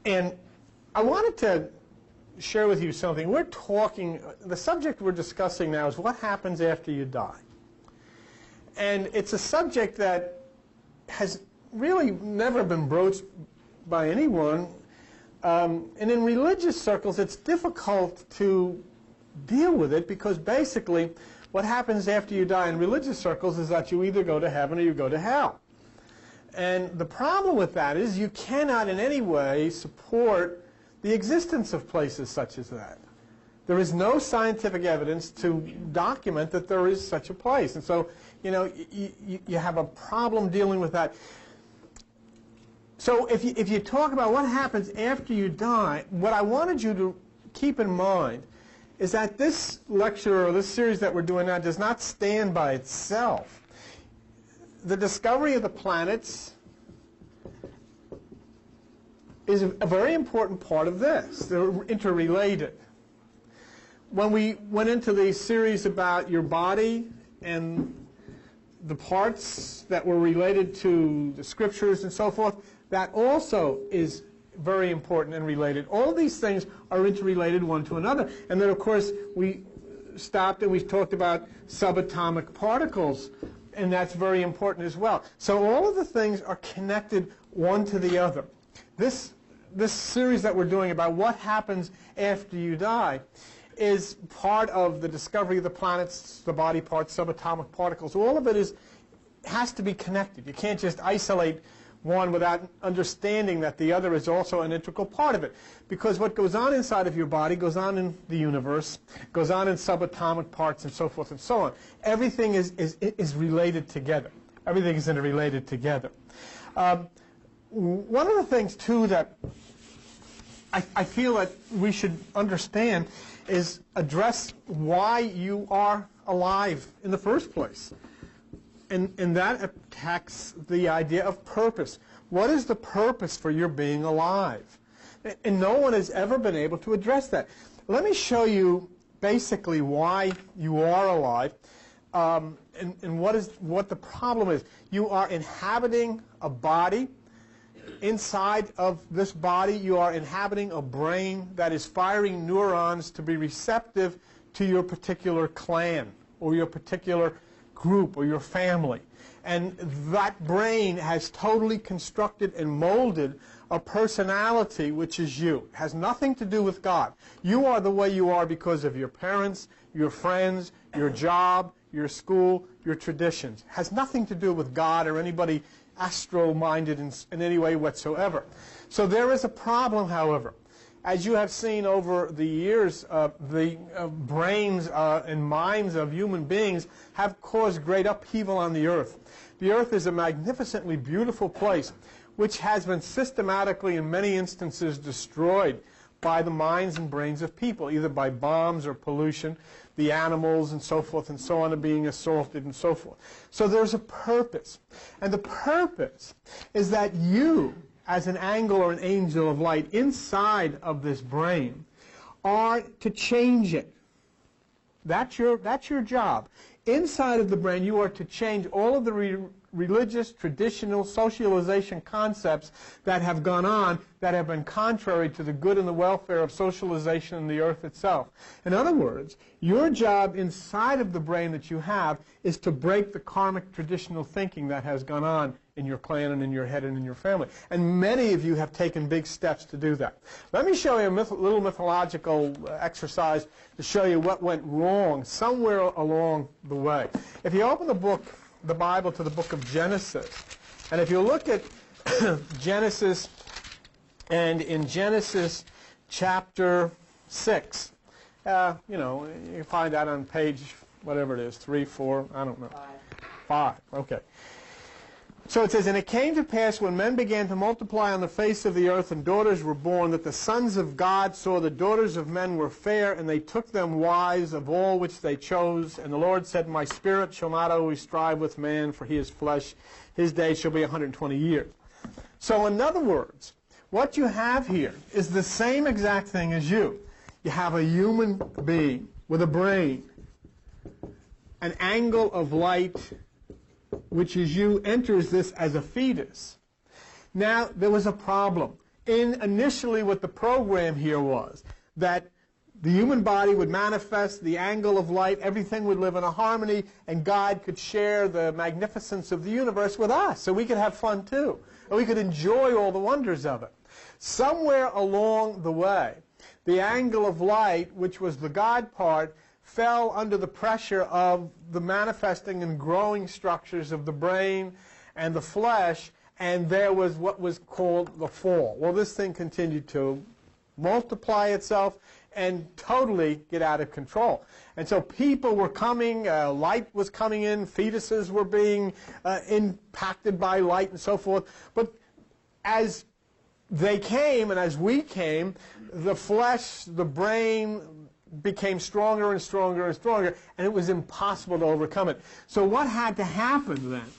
And I wanted to share with you something. The subject we're discussing now is what happens after you die. And it's a subject that has really never been broached by anyone. And in religious circles, it's difficult to deal with it because basically what happens after you die in religious circles is that you either go to heaven or you go to hell. And the problem with that is you cannot in any way support the existence of places such as that. There is no scientific evidence to document that there is such a place. And so, you have a problem dealing with that. So if you talk about what happens after you die, what I wanted you to keep in mind is that this lecture or this series that we're doing now does not stand by itself. The discovery of the planets is a very important part of this. They're interrelated. When we went into the series about your body and the parts that were related to the scriptures and so forth, that also is very important and related. All of these things are interrelated one to another. And then, of course, we stopped and we talked about subatomic particles, and that's very important as well. So all of the things are connected one to the other. This series that we're doing about what happens after you die is part of the discovery of the planets, the body parts, subatomic particles. All of it has to be connected. You can't just isolate one without understanding that the other is also an integral part of it. Because what goes on inside of your body goes on in the universe, goes on in subatomic parts and so forth and so on. Everything is related together. Everything is interrelated together. One of the things, too, that I feel that we should understand is address why you are alive in the first place. And that attacks the idea of purpose. What is the purpose for your being alive? And no one has ever been able to address that. Let me show you basically why you are alive and what the problem is. You are inhabiting a body. Inside of this body, you are inhabiting a brain that is firing neurons to be receptive to your particular clan or your particular group or your family. And that brain has totally constructed and molded a personality which is you. It has nothing to do with God. You are the way you are because of your parents, your friends, your job, your school, your traditions. It has nothing to do with God or anybody astro-minded in any way whatsoever. So there is a problem, however. As you have seen over the years, the brains and minds of human beings have caused great upheaval on the earth. The earth is a magnificently beautiful place which has been systematically, in many instances, destroyed by the minds and brains of people, either by bombs or pollution, the animals and so forth and so on are being assaulted and so forth. So there's a purpose. And the purpose is that you, as an angel or an angel of light inside of this brain, are to change it. That's your job. Inside of the brain, you are to change all of the religious, traditional, socialization concepts that have gone on that have been contrary to the good and the welfare of socialization in the earth itself. In other words, your job inside of the brain that you have is to break the karmic traditional thinking that has gone on in your clan and in your head and in your family. And many of you have taken big steps to do that. Let me show you a little mythological exercise to show you what went wrong somewhere along the way. If you open the Bible to the book of Genesis, and if you look at Genesis, and in Genesis chapter 6, you find that on page, whatever it is, 3, 4, I don't know. 5, okay. So it says, and it came to pass when men began to multiply on the face of the earth and daughters were born, that the sons of God saw the daughters of men were fair, and they took them wives of all which they chose. And the Lord said, my spirit shall not always strive with man, for he is flesh. His days shall be 120 years. So in other words, what you have here is the same exact thing as you. You have a human being with a brain, an angle of light, which is you, enters this as a fetus. Now, there was a problem. initially what the program here was, that the human body would manifest the angle of light, everything would live in a harmony, and God could share the magnificence of the universe with us, so we could have fun too, and we could enjoy all the wonders of it. Somewhere along the way, the angle of light, which was the God part, fell under the pressure of the manifesting and growing structures of the brain and the flesh, and there was what was called the fall. Well, this thing continued to multiply itself and totally get out of control. And so people were coming, light was coming in, fetuses were being impacted by light and so forth. But as they came and as we came, the flesh, the brain became stronger and stronger and stronger, and it was impossible to overcome it. So what had to happen then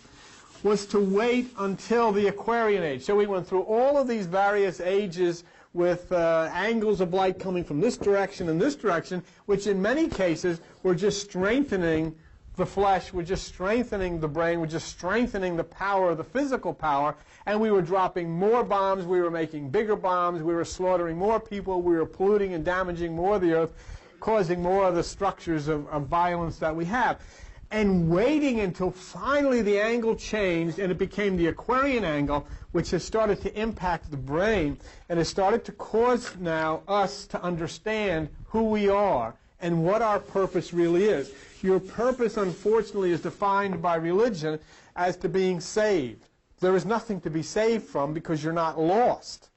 was to wait until the Aquarian age. So we went through all of these various ages with angles of light coming from this direction and this direction, which in many cases were just strengthening the flesh, were just strengthening the brain, were just strengthening the power, the physical power, and we were dropping more bombs, we were making bigger bombs, we were slaughtering more people, we were polluting and damaging more of the earth, causing more of the structures of violence that we have. And waiting until finally the angle changed and it became the Aquarian angle, which has started to impact the brain and has started to cause now us to understand who we are and what our purpose really is. Your purpose, unfortunately, is defined by religion as to being saved. There is nothing to be saved from because you're not lost.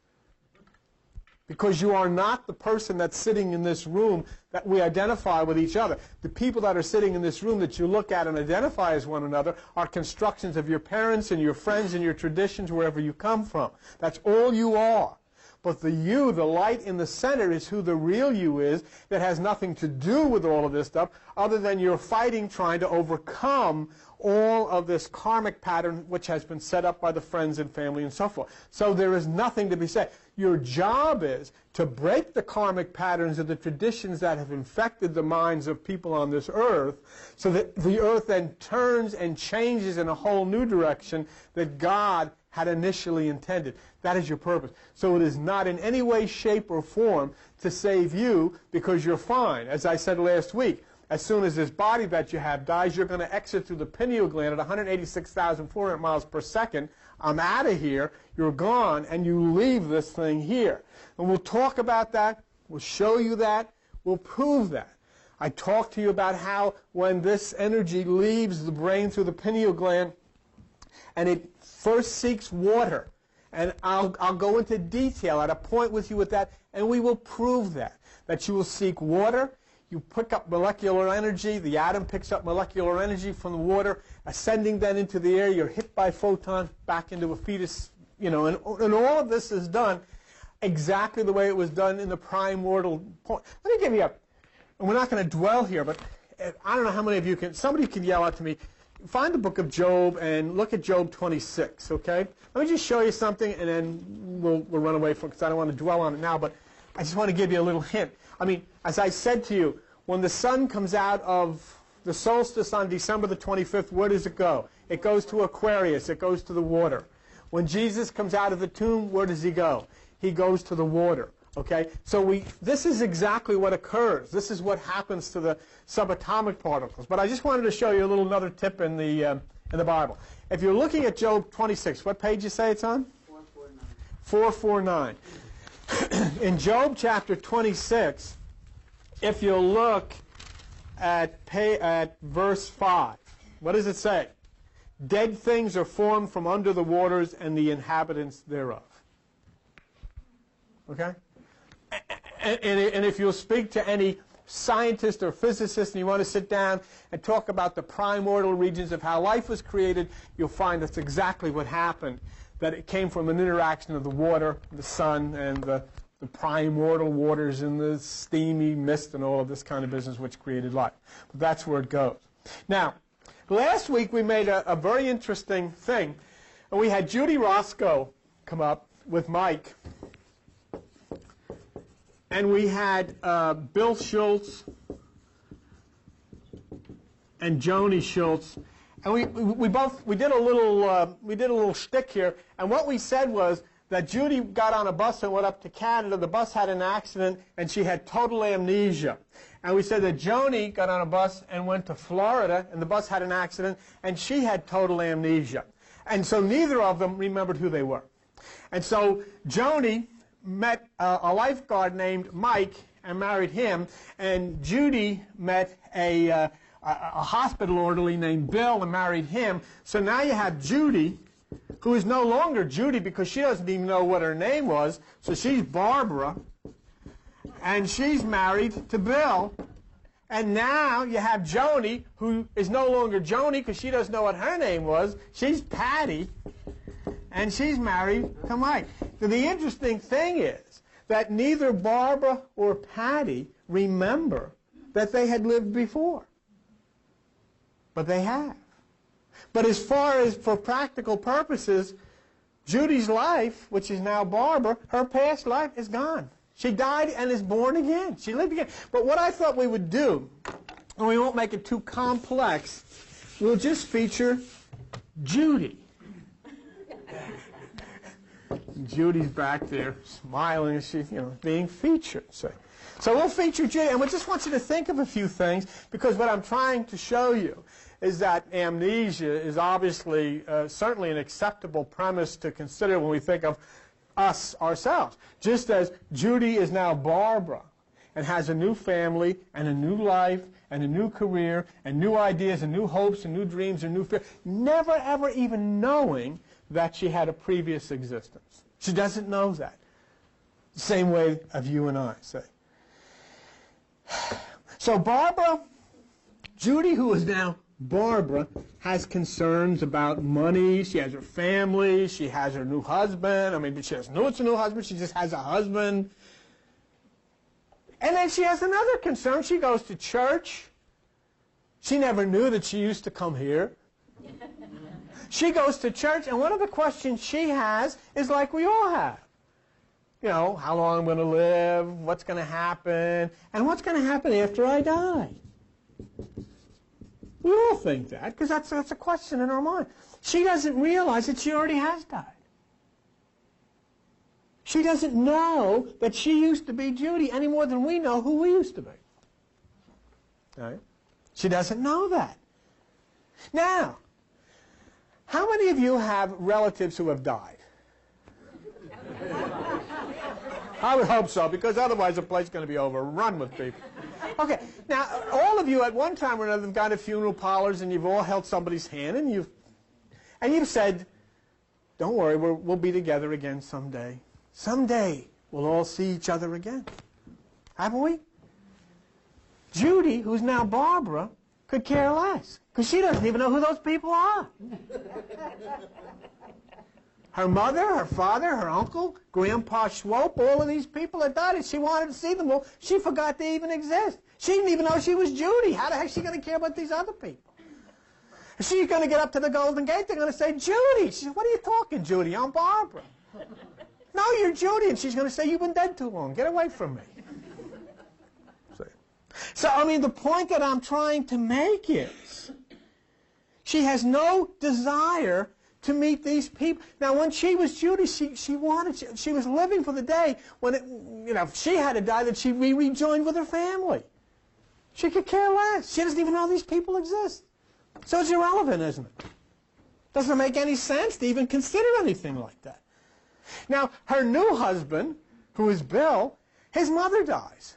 Because you are not the person that's sitting in this room that we identify with each other. The people that are sitting in this room that you look at and identify as one another are constructions of your parents and your friends and your traditions wherever you come from. That's all you are. But the you, the light in the center, is who the real you is, that has nothing to do with all of this stuff other than you're fighting, trying to overcome all of this karmic pattern which has been set up by the friends and family and so forth. So there is nothing to be said. Your job is to break the karmic patterns of the traditions that have infected the minds of people on this earth so that the earth then turns and changes in a whole new direction that God had initially intended. That is your purpose. So it is not in any way, shape, or form to save you because you're fine. As I said last week, as soon as this body that you have dies, you're going to exit through the pineal gland at 186,400 miles per second. I'm out of here. You're gone, and you leave this thing here. And we'll talk about that. We'll show you that. We'll prove that. I talked to you about how when this energy leaves the brain through the pineal gland, and it first seeks water. And I'll go into detail at a point with you with that, and we will prove that you will seek water. You pick up molecular energy. The atom picks up molecular energy from the water, ascending then into the air. You're hit by photons back into a fetus, and all of this is done exactly the way it was done in the primordial point. Let me give you and we're not going to dwell here, but I don't know how many of you can, somebody can yell out to me, find the book of Job and look at Job 26, okay? Let me just show you something, and then we'll run away from it because I don't want to dwell on it now, but I just want to give you a little hint. I mean, as I said to you, when the sun comes out of the solstice on December the 25th, where does it go? It goes to Aquarius. It goes to the water. When Jesus comes out of the tomb, where does he go? He goes to the water. Okay? So this is exactly what occurs. This is what happens to the subatomic particles. But I just wanted to show you another tip in the Bible. If you're looking at Job 26, what page you say it's on? 449. 449. In Job chapter 26, if you look at verse 5, what does it say? Dead things are formed from under the waters and the inhabitants thereof. Okay? And if you'll speak to any scientist or physicist and you want to sit down and talk about the primordial regions of how life was created, you'll find that's exactly what happened, that it came from an interaction of the water, the sun, and the primordial waters and the steamy mist and all of this kind of business which created life. But that's where it goes. Now, last week we made a very interesting thing. And we had Judy Roscoe come up with Mike. And we had Bill Schultz and Joni Schultz, and we did a little shtick here. And what we said was that Judy got on a bus and went up to Canada. The bus had an accident, and she had total amnesia. And we said that Joni got on a bus and went to Florida, and the bus had an accident, and she had total amnesia. And so neither of them remembered who they were. And so Joni met a lifeguard named Mike and married him, and Judy met a hospital orderly named Bill and married him. So now you have Judy, who is no longer Judy because she doesn't even know what her name was. So she's Barbara, and she's married to Bill. And now you have Joni, who is no longer Joni because she doesn't know what her name was. She's Patty, and she's married to Mike. Now, the interesting thing is that neither Barbara or Patty remember that they had lived before. But they have. But as far as for practical purposes, Judy's life, which is now Barbara, her past life is gone. She died and is born again. She lived again. But what I thought we would do, and we won't make it too complex, we'll just feature Judy. Judy's back there smiling as she's, being featured. So we'll feature Judy, and we just want you to think of a few things, because what I'm trying to show you is that amnesia is obviously certainly an acceptable premise to consider when we think of us ourselves. Just as Judy is now Barbara and has a new family and a new life and a new career and new ideas and new hopes and new dreams and new fear, never ever even knowing that she had a previous existence. She doesn't know that. Same way of you and I, say. So Judy, who is now Barbara, has concerns about money. She has her family. She has her new husband. I mean, she doesn't know it's a new husband. She just has a husband. And then she has another concern. She goes to church. She never knew that she used to come here. She goes to church, and one of the questions she has is like we all have. How long I'm going to live, what's going to happen, and what's going to happen after I die. We all think that, because that's a question in our mind. She doesn't realize that she already has died. She doesn't know that she used to be Judy any more than we know who we used to be. Right? She doesn't know that. Now, how many of you have relatives who have died? I would hope so, because otherwise the place is going to be overrun with people. Okay, now, all of you at one time or another have gone to funeral parlors and you've all held somebody's hand and you've said, don't worry, we'll be together again someday. Someday we'll all see each other again. Haven't we? Judy, who's now Barbara, could care less, because she doesn't even know who those people are. Her mother, her father, her uncle, Grandpa Schwope, all of these people that died, and she wanted to see them all. She forgot they even exist. She didn't even know she was Judy. How the heck is she going to care about these other people? If she's going to get up to the Golden Gate, they're going to say, Judy. She says, what are you talking, Judy? I'm Barbara. No, you're Judy. And she's going to say, you've been dead too long. Get away from me. So, I mean, the point that I'm trying to make is she has no desire to meet these people. Now, when she was Judy, she was living for the day when if she had to die, that she rejoined with her family. She could care less. She doesn't even know these people exist. So it's irrelevant, isn't it? Doesn't make any sense to even consider anything like that. Now, her new husband, who is Bill, his mother dies.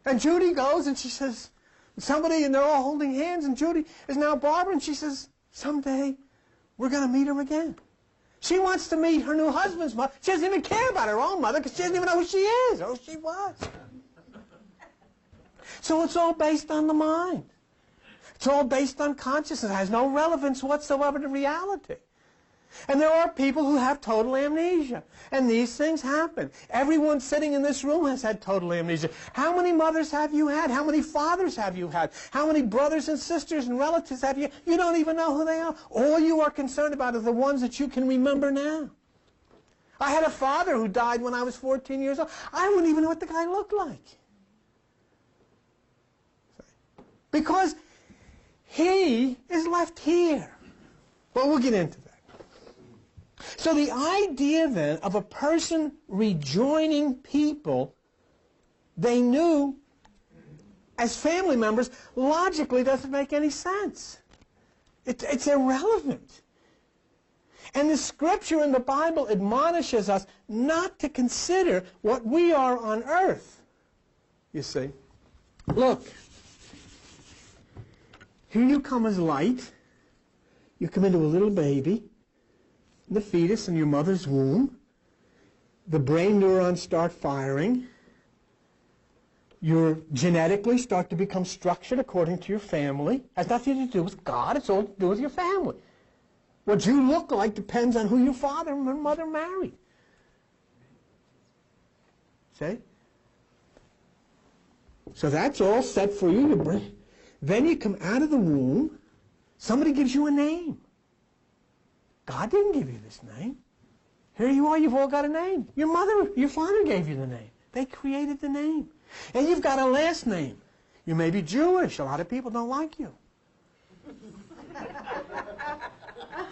And Judy goes and she says, somebody, and they're all holding hands, and Judy is now Barbara, and she says, someday we're going to meet her again. She wants to meet her new husband's mother. She doesn't even care about her own mother because she doesn't even know who she is or who she was. So it's all based on the mind. It's all based on consciousness. It has no relevance whatsoever to reality. And there are people who have total amnesia. And these things happen. Everyone sitting in this room has had total amnesia. How many mothers have you had? How many fathers have you had? How many brothers and sisters and relatives have you? You don't even know who they are. All you are concerned about are the ones that you can remember now. I had a father who died when I was 14 years old. I wouldn't even know what the guy looked like. Because he is left here. But we'll get into that. So the idea then of a person rejoining people they knew as family members logically doesn't make any sense. It's irrelevant. And the Scripture in the Bible admonishes us not to consider what we are on earth. You see? Look, here you come as light. You come into a little baby, the fetus in your mother's womb. The brain neurons start firing. You genetically start to become structured according to your family. It has nothing to do with God. It's all to do with your family. What you look like depends on who your father and mother married. See? So that's all set for you to bring. Then you come out of the womb. Somebody gives you a name. God didn't give you this name. Here you are, you've all got a name. Your mother, your father gave you the name. They created the name. And you've got a last name. You may be Jewish. A lot of people don't like you.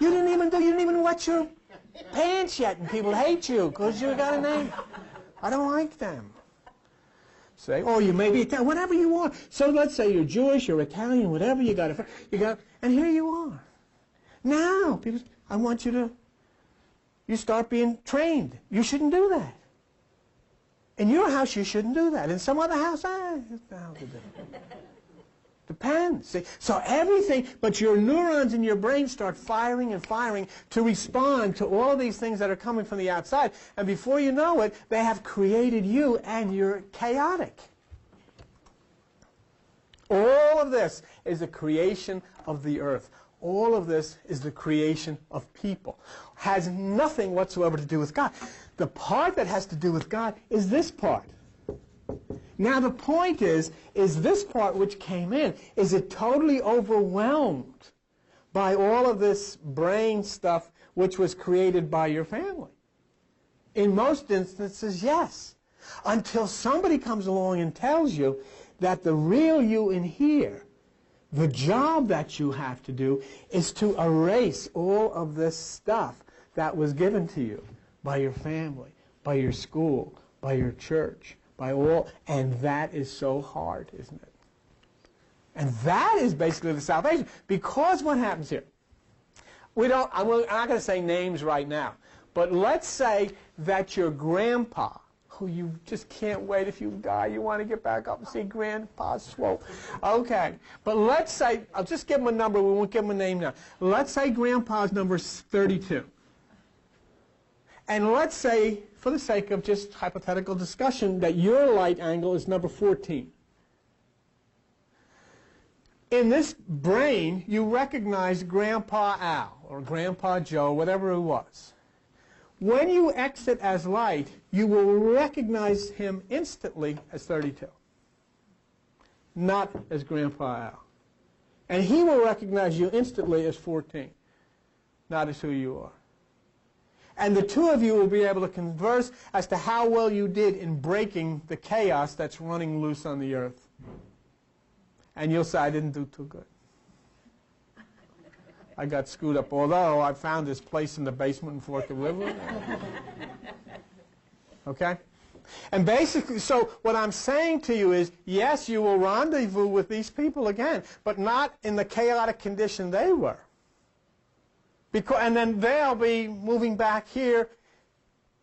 You didn't even wet your pants yet, and people hate you because you got a name. I don't like them. Say, oh, you may be Italian, whatever you want. So let's say you're Jewish, you're Italian, whatever you got, and here you are. Now, people, I want you start being trained. You shouldn't do that. In your house, you shouldn't do that. In some other house, depends. See? So everything, but your neurons in your brain start firing and firing to respond to all these things that are coming from the outside. And before you know it, they have created you and you're chaotic. All of this is a creation of the earth. All of this is the creation of people. Has nothing whatsoever to do with God. The part that has to do with God is this part. Now the point is this part which came in, is it totally overwhelmed by all of this brain stuff which was created by your family? In most instances, yes. Until somebody comes along and tells you that the real you in here, the job that you have to do, is to erase all of this stuff that was given to you by your family, by your school, by your church, by all, and that is so hard, isn't it? And that is basically the salvation. Because what happens here? I'm not going to say names right now, but let's say that your grandpa, who you just can't wait, if you die, you want to get back up and see Grandpa Swope. Okay, but let's say, I'll just give him a number, we won't give him a name now. Let's say Grandpa's number is 32. And let's say, for the sake of just hypothetical discussion, that your light angle is number 14. In this brain, you recognize Grandpa Al, or Grandpa Joe, whatever it was. When you exit as light, you will recognize him instantly as 32, not as Grandpa Al. And he will recognize you instantly as 14, not as who you are. And the two of you will be able to converse as to how well you did in breaking the chaos that's running loose on the earth. And you'll say, I didn't do too good. I got screwed up, although I found this place in the basement in Fork of River. Okay? And basically, so what I'm saying to you is, yes, you will rendezvous with these people again, but not in the chaotic condition they were. And then they'll be moving back here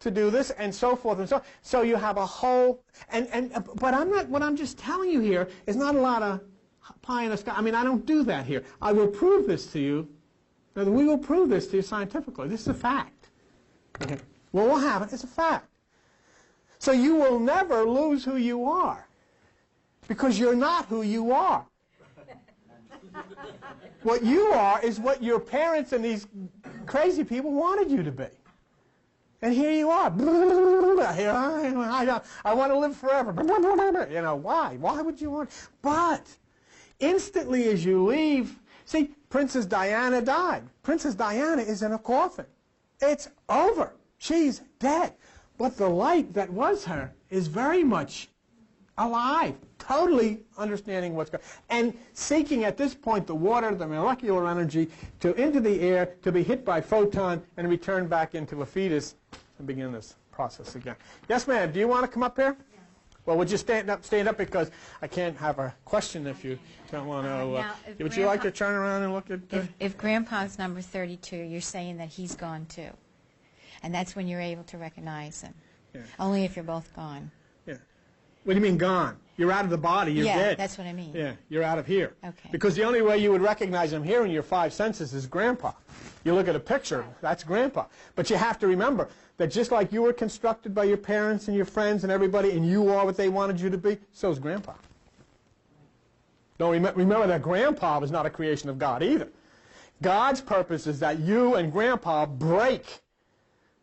to do this, and so forth and so on. So you have a whole, but what I'm just telling you here is not a lot of pie in the sky. I mean, I don't do that here. I will prove this to you. We will prove this to you scientifically. This is a fact. Okay. What will happen is a fact. So you will never lose who you are, because you're not who you are. What you are is what your parents and these crazy people wanted you to be. And here you are. Here I want to live forever. You know, why? Why would you want? But instantly as you leave, see, Princess Diana died. Princess Diana is in a coffin. It's over. She's dead. But the light that was her is very much alive, totally understanding what's going on, and seeking at this point the water, the molecular energy, into the air, to be hit by photon and return back into a fetus and begin this process again. Yes, ma'am. Do you want to come up here? Yeah. Well, would you stand up because I can't have a question if you don't want to. Would you like to turn around and look at? If Grandpa's number 32, you're saying that he's gone too, and that's when you're able to recognize him. Yeah. Only if you're both gone. Yeah. What do you mean gone? You're out of the body. You're dead. Yeah, that's what I mean. Yeah, you're out of here. Okay. Because the only way you would recognize him here in your five senses is Grandpa. You look at a picture, that's Grandpa. But you have to remember that just like you were constructed by your parents and your friends and everybody, and you are what they wanted you to be, so is Grandpa. Don't remember that Grandpa was not a creation of God either. God's purpose is that you and Grandpa break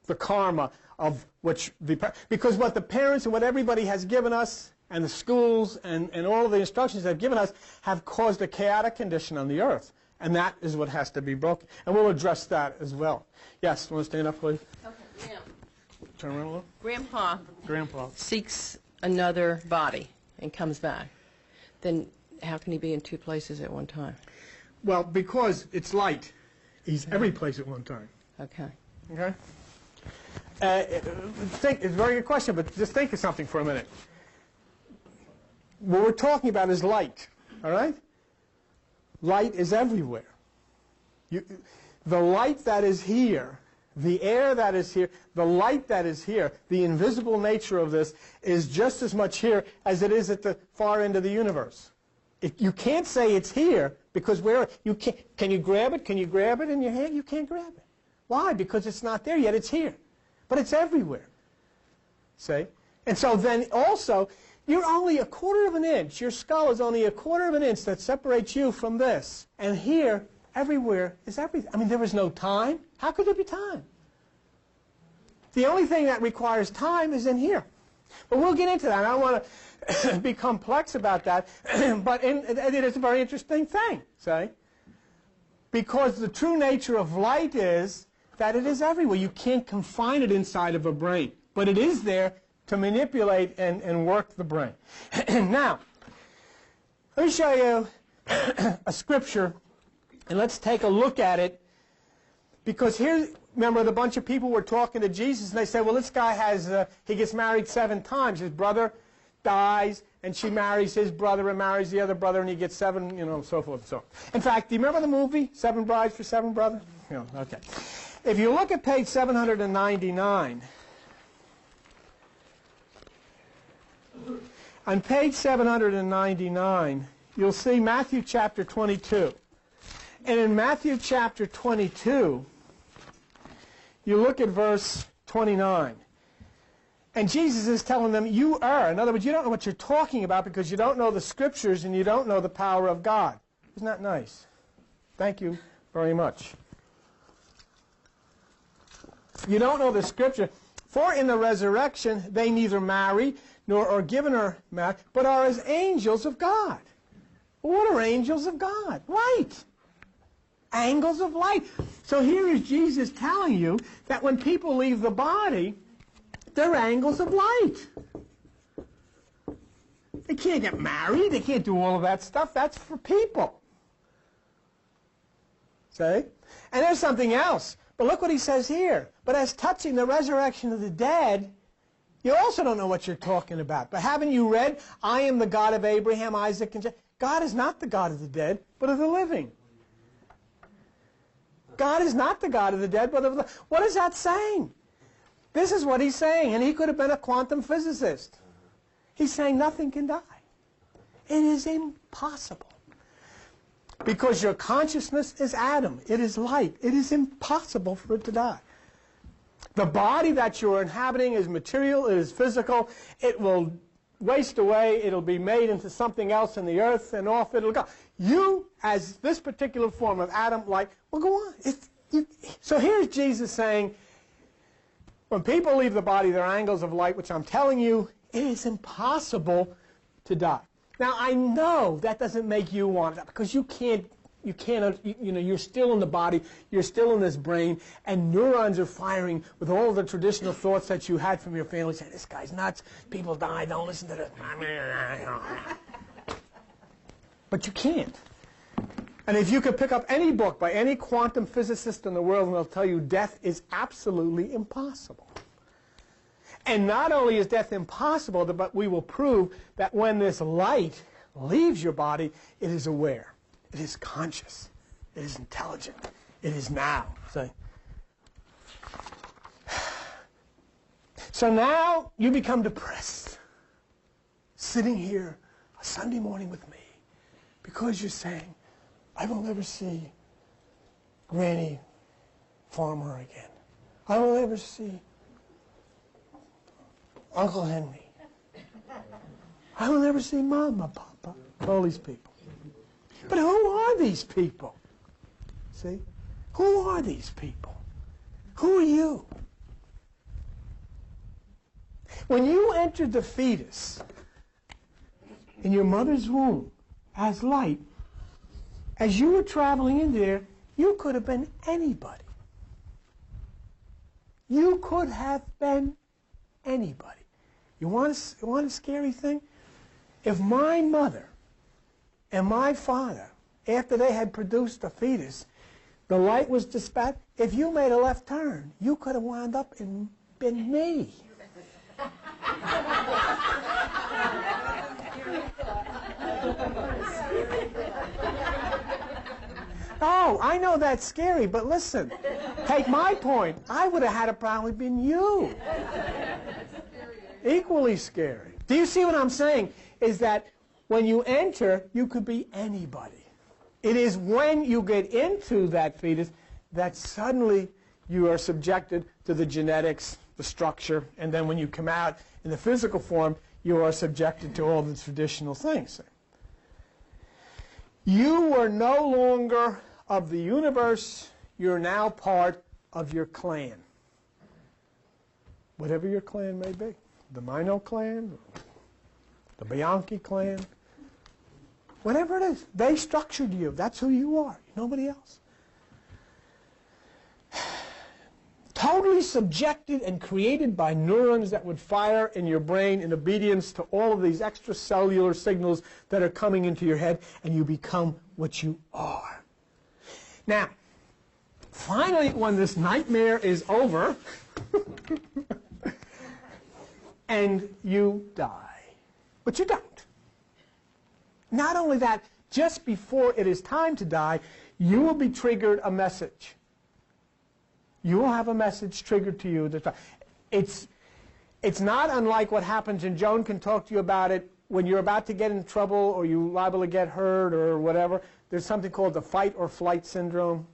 the karma of which because what the parents and what everybody has given us and the schools and all of the instructions they've given us have caused a chaotic condition on the earth. And that is what has to be broken. And we'll address that as well. Yes, want to stand up, please? Okay, now, turn around a little. Grandpa seeks another body and comes back. Then how can he be in two places at one time? Well, because it's light. He's every place at one time. Okay. Okay? It's a very good question, but just think of something for a minute. What we're talking about is light, all right? Light is everywhere. The light that is here, the air that is here, the light that is here, the invisible nature of this is just as much here as it is at the far end of the universe. You can't say it's here because can you grab it? Can you grab it in your hand? You can't grab it. Why? Because it's not there yet. It's here. But it's everywhere. See? And so then also, you're only a quarter of an inch. Your skull is only a quarter of an inch that separates you from this. And here, everywhere is everything. I mean, there is no time. How could there be time? The only thing that requires time is in here. But we'll get into that. I don't want to be complex about that. But it is a very interesting thing, see? Because the true nature of light is that it is everywhere. You can't confine it inside of a brain. But it is there to manipulate and work the brain. Now, let me show you a scripture, and let's take a look at it. Because here, remember, the bunch of people were talking to Jesus, and they said, well, this guy he gets married 7 times. His brother dies, and she marries his brother and marries the other brother, and he gets 7, so forth and so on. In fact, do you remember the movie, 7 Brides for 7 Brothers? Yeah, okay. If you look at page 799, on page 799, you'll see Matthew chapter 22. And in Matthew chapter 22, you look at verse 29. And Jesus is telling them, you err. In other words, you don't know what you're talking about because you don't know the scriptures and you don't know the power of God. Isn't that nice? Thank you very much. You don't know the scripture. For in the resurrection they neither marry nor are given her marriage, but are as angels of God. What are angels of God? Light. Angles of light. So here is Jesus telling you that when people leave the body, they're angles of light. They can't get married. They can't do all of that stuff. That's for people. See? And there's something else. But look what he says here. But as touching the resurrection of the dead, you also don't know what you're talking about. But haven't you read, I am the God of Abraham, Isaac, and Jacob? God is not the God of the dead, but of the living. God is not the God of the dead, but of the... What is that saying? This is what he's saying, and he could have been a quantum physicist. He's saying nothing can die. It is impossible. Because your consciousness is atom. It is light. It is impossible for it to die. The body that you're inhabiting is material. It is physical. It will waste away. It'll be made into something else in the earth, and off it'll go. You, as this particular form of atom, light, will go on. So here's Jesus saying, when people leave the body, they're angles of light, which I'm telling you, it is impossible to die. Now, I know that doesn't make you want to die, because you can't you can't, you know, you're still in the body, you're still in this brain, and neurons are firing with all the traditional thoughts that you had from your family, saying, this guy's nuts, people die, don't listen to this. But you can't. And if you could pick up any book by any quantum physicist in the world, and they'll tell you death is absolutely impossible. And not only is death impossible, but we will prove that when this light leaves your body, it is aware. It is conscious. It is intelligent. It is now. So now you become depressed, sitting here a Sunday morning with me, because you're saying, I will never see Granny Farmer again. I will never see Uncle Henry. I will never see Mama, Papa, all these people. But who are these people? See? Who are these people? Who are you? When you entered the fetus in your mother's womb as light, as you were traveling in there, you could have been anybody. You could have been anybody. You want a scary thing? If my mother and my father, after they had produced a fetus, the light was dispatched, if you made a left turn, you could have wound up and been me. Oh, I know that's scary, but listen, take my point. I would have had to probably been you. Equally scary. Do you see what I'm saying? Is that when you enter, you could be anybody. It is when you get into that fetus that suddenly you are subjected to the genetics, the structure, and then when you come out in the physical form, you are subjected to all the traditional things. You were no longer of the universe, you're now part of your clan. Whatever your clan may be. The Mino clan, the Bianchi clan, whatever it is. They structured you. That's who you are. Nobody else. Totally subjected and created by neurons that would fire in your brain in obedience to all of these extracellular signals that are coming into your head, and you become what you are. Now, finally, when this nightmare is over, and you die. But you don't. Not only that, just before it is time to die, you will be triggered a message. You will have a message triggered to you. It's not unlike what happens, and Joan can talk to you about it, when you're about to get in trouble or you're liable to get hurt or whatever. There's something called the fight or flight syndrome.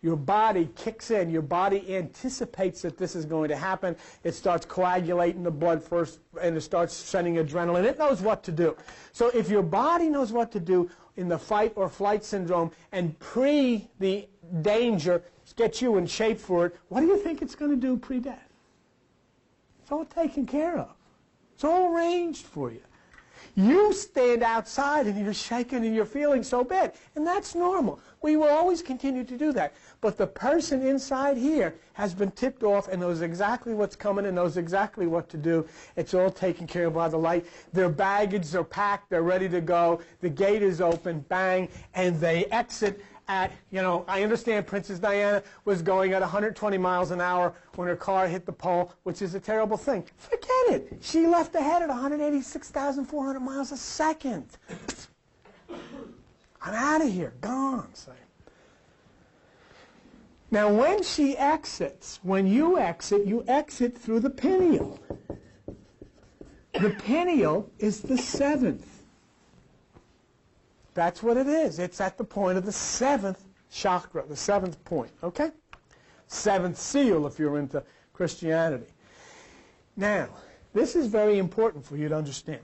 Your body kicks in. Your body anticipates that this is going to happen. It starts coagulating the blood first, and it starts sending adrenaline. It knows what to do. So if your body knows what to do in the fight or flight syndrome and pre the danger gets you in shape for it, what do you think it's going to do pre-death? It's all taken care of. It's all arranged for you. You stand outside and you're shaking and you're feeling so bad. And that's normal. We will always continue to do that. But the person inside here has been tipped off and knows exactly what's coming and knows exactly what to do. It's all taken care of by the light. Their baggage are packed. They're ready to go. The gate is open. Bang. And they exit at, I understand Princess Diana was going at 120 miles an hour when her car hit the pole, which is a terrible thing. Forget it. She left ahead at 186,400 miles a second. I'm out of here. Gone. Say. Now, when she exits, when you exit through the pineal. The pineal is the seventh. That's what it is. It's at the point of the seventh chakra, the seventh point, okay? Seventh seal if you're into Christianity. Now, this is very important for you to understand.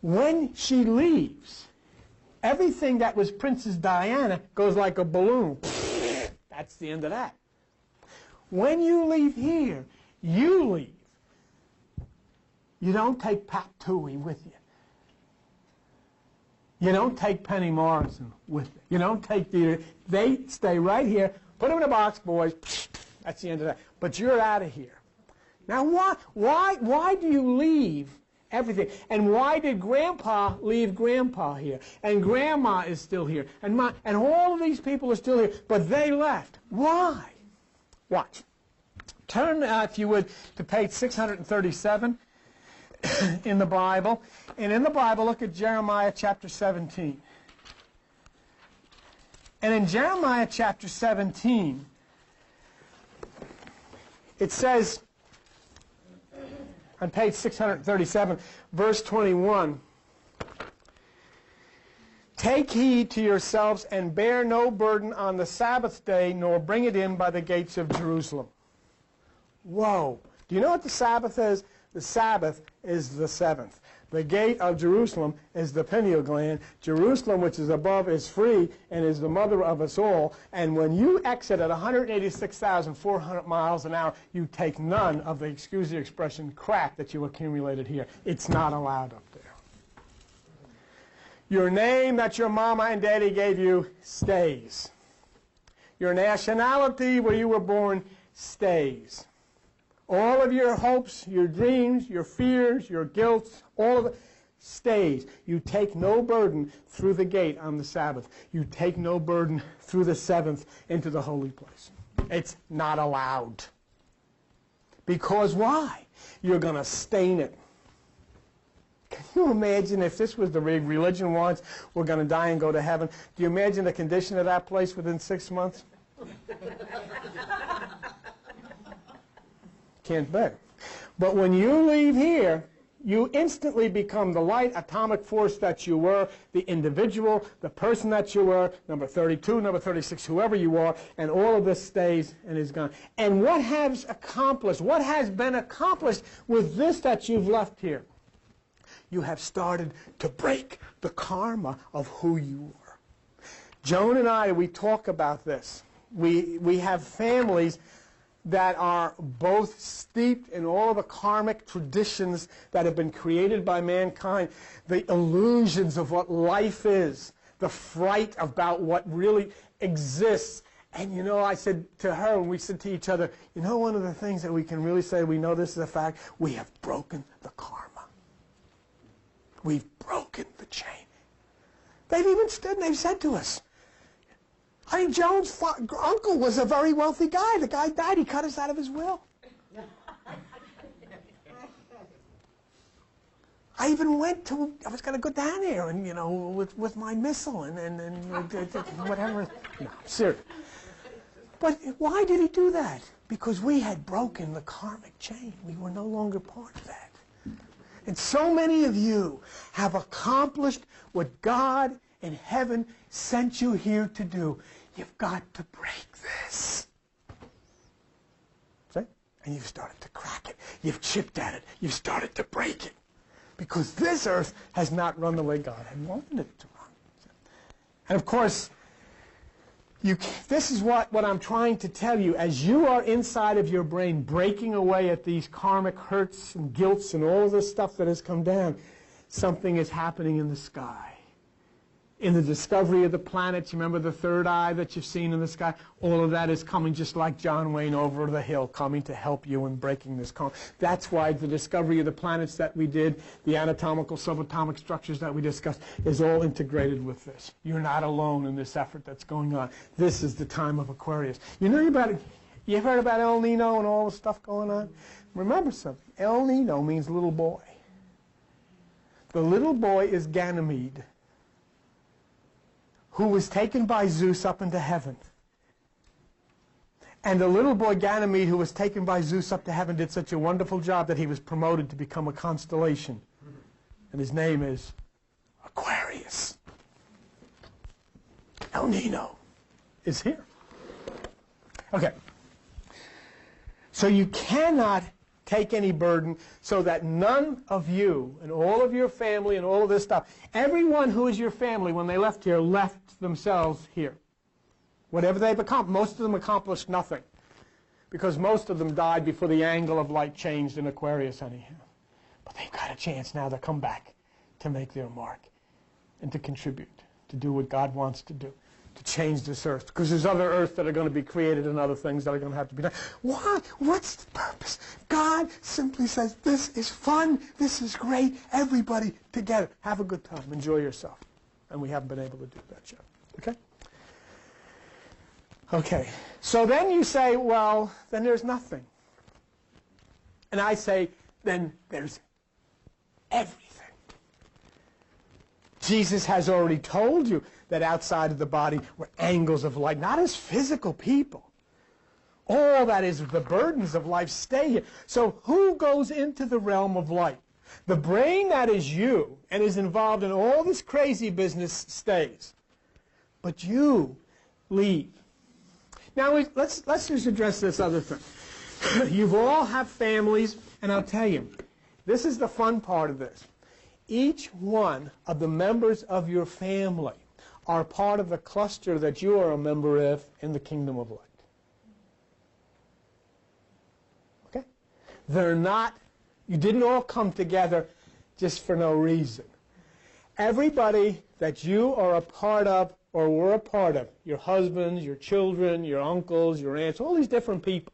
When she leaves, everything that was Princess Diana goes like a balloon. That's the end of that. When you leave here, you leave. You don't take Pat Toohey with you. You don't take Penny Morrison with you. You don't take Dieter. They stay right here. Put them in a box, boys. That's the end of that. But you're out of here. Now, why do you leave everything? And why did Grandpa leave Grandpa here? And Grandma is still here. And all of these people are still here. But they left. Why? Watch. Turn, if you would, to page 637 in the Bible. And in the Bible, look at Jeremiah chapter 17. And in Jeremiah chapter 17, it says, on page 637, verse 21, "Take heed to yourselves and bear no burden on the Sabbath day, nor bring it in by the gates of Jerusalem." Whoa. Do you know what the Sabbath is? The Sabbath is the seventh. The gate of Jerusalem is the pineal gland. Jerusalem, which is above, is free and is the mother of us all. And when you exit at 186,400 miles an hour, you take none of the, excuse the expression, crap that you accumulated here. It's not allowed up there. Your name that your mama and daddy gave you stays. Your nationality, where you were born, stays. All of your hopes, your dreams, your fears, your guilt, all of it stays. You take no burden through the gate on the Sabbath. You take no burden through the seventh into the holy place. It's not allowed. Because why? You're going to stain it. Can you imagine if this was the religion wants, we're going to die and go to heaven? Do you imagine the condition of that place within 6 months? Can't bet. But when you leave here, you instantly become the light atomic force that you were, the individual, the person that you were, number 32, number 36, whoever you are, and all of this stays and is gone. And what has been accomplished with this that you've left here? You have started to break the karma of who you were. Joan and I, we talk about this. We have families that are both steeped in all the karmic traditions that have been created by mankind, the illusions of what life is, the fright about what really exists. And you know, I said to her, and we said to each other, you know, one of the things that we can really say, we know this is a fact, we have broken the karma. We've broken the chain. They've even stood and they've said to us, I mean, Joan's uncle was a very wealthy guy. The guy died. He cut us out of his will. I even went to, I was going to go down there and, you know, with my missile and whatever. No, serious. But why did he do that? Because we had broken the karmic chain. We were no longer part of that. And so many of you have accomplished what God in heaven sent you here to do. You've got to break this. See? And you've started to crack it. You've chipped at it. You've started to break it. Because this earth has not run the way God had wanted it to run. And of course, this is what I'm trying to tell you. As you are inside of your brain breaking away at these karmic hurts and guilts and all this stuff that has come down, something is happening in the sky. In the discovery of the planets, you remember the third eye that you've seen in the sky? All of that is coming just like John Wayne over the hill, coming to help you in breaking this karma. That's why the discovery of the planets that we did, the anatomical, subatomic structures that we discussed, is all integrated with this. You're not alone in this effort that's going on. This is the time of Aquarius. You've heard about El Nino and all the stuff going on? Remember something. El Nino means little boy. The little boy is Ganymede, who was taken by Zeus up into heaven. And the little boy Ganymede, who was taken by Zeus up to heaven, did such a wonderful job that he was promoted to become a constellation. And his name is Aquarius. El Nino is here. Okay. So you cannot take any burden, so that none of you and all of your family and all of this stuff, everyone who is your family when they left here left themselves here. Whatever they've accomplished, most of them accomplished nothing, because most of them died before the angle of light changed in Aquarius anyhow. But they've got a chance now to come back to make their mark. and to contribute, to do what God wants to do, to change this earth. Because there's other earths that are going to be created and other things that are going to have to be done. Why? What's the purpose? God simply says, this is fun, this is great, everybody together. Have a good time, enjoy yourself. And we haven't been able to do that yet. Okay? Okay, so then you say, well, then there's nothing. And I say, then there's everything. Jesus has already told you that outside of the body were angles of light, not as physical people. All that is the burdens of life stay here. So who goes into the realm of light? The brain that is you and is involved in all this crazy business stays. But you leave. Now let's just address this other thing. You all have families, and I'll tell you, this is the fun part of this. Each one of the members of your family are part of the cluster that you are a member of in the kingdom of light. Okay? They're not, you didn't all come together just for no reason. Everybody that you are a part of or were a part of, your husbands, your children, your uncles, your aunts, all these different people.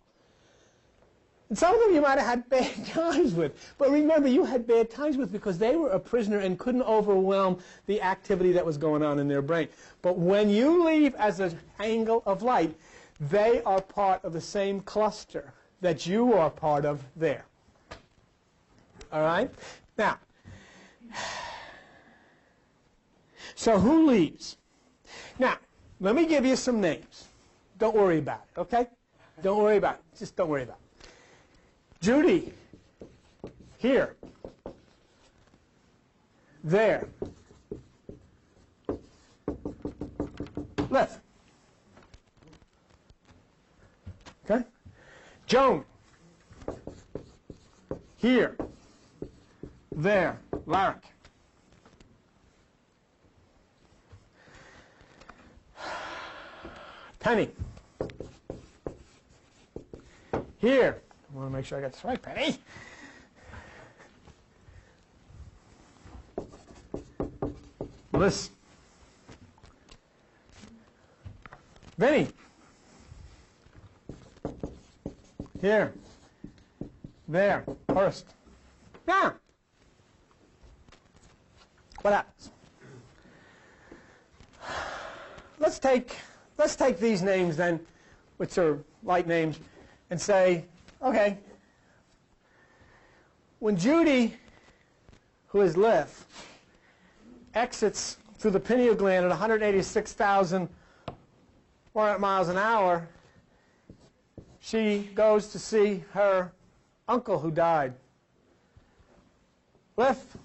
And some of them you might have had bad times with. But remember, you had bad times with because they were a prisoner and couldn't overwhelm the activity that was going on in their brain. But when you leave as an angle of light, they are part of the same cluster that you are part of there. All right? Now, so who leaves? Now, let me give you some names. Don't worry about it, okay? Don't worry about it. Just don't worry about it. Judy, here, there, left, okay? Joan, here, there, Larrick. Penny, here. I want to make sure I got this right, Penny. Bliss. Vinny. Here. There. First. Now. What happens? Let's take these names then, which are light names, and say, okay, when Judy, who is left, exits through the pineal gland at 186,400 miles an hour, she goes to see her uncle who died. Lift